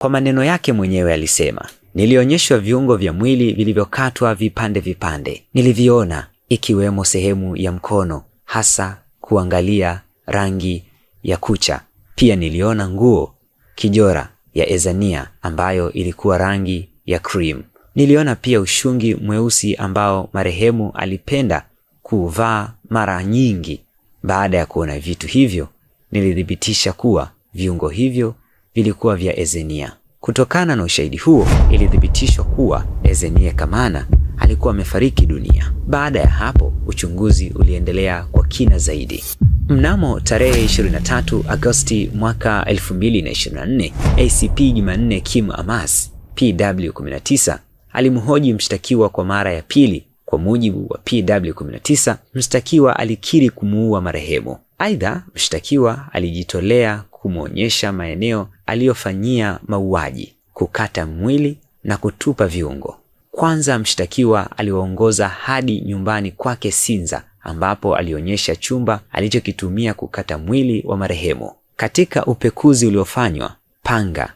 Kwa maneno yake mwenyewe alisema, nilionyeshwa viungo vya mwili vilivyokatwa vipande vipande. Niliviona ikiwemo sehemu ya mkono, hasa kuangalia rangi ya kucha. Pia niliona nguo kijora ya Ezania ambayo ilikuwa rangi ya cream. Niliona pia ushungi mweusi ambao marehemu alipenda kuvaa mara nyingi. Baada ya kuona vitu hivyo, nilithibitisha kuwa viungo hivyo vilikuwa vya Ezenia. Kutokana na ushahidi huo, ilithibitishwa kuwa Ezenia Kamana alikuwa amefariki dunia. Baada ya hapo, uchunguzi uliendelea kwa kina zaidi. Mnamo tarehe 23 Agosti mwaka 2024, ACP Jumanne Kim Amas, PW19, alimhoji mshtakiwa kwa mara ya pili. Kwa mujibu wa PW19, mshtakiwa alikiri kumuua marehemu. Aidha, mshtakiwa alijitolea kumwonyesha maeneo aliyofanyia mauaji, kukata mwili na kutupa viungo. Kwanza mshtakiwa aliwaongoza hadi nyumbani kwake Sinza, ambapo alionyesha chumba alichokitumia kukata mwili wa marehemu. Katika upekuzi uliofanywa, panga,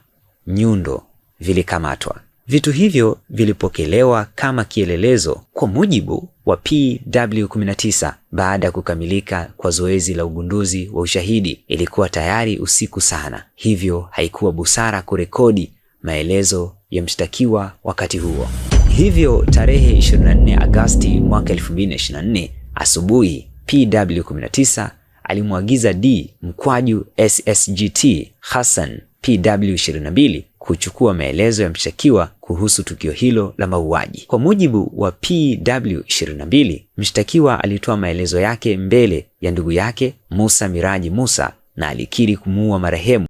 nyundo vilikamatwa. Vitu hivyo vilipokelewa kama kielelezo kwa mujibu wa PW19. Baada ya kukamilika kwa zoezi la ugunduzi wa ushahidi, ilikuwa tayari usiku sana, hivyo haikuwa busara kurekodi maelezo ya mshtakiwa wakati huo. Hivyo tarehe 24 Agosti mwaka 2024 asubuhi, PW19 alimwagiza D_SSGT Hassan PW22 kuchukua maelezo ya mshtakiwa kuhusu tukio hilo la mauaji. Kwa mujibu wa PW22, mshtakiwa alitoa maelezo yake mbele ya ndugu yake Musa Miraji Musa na alikiri kumuua marehemu.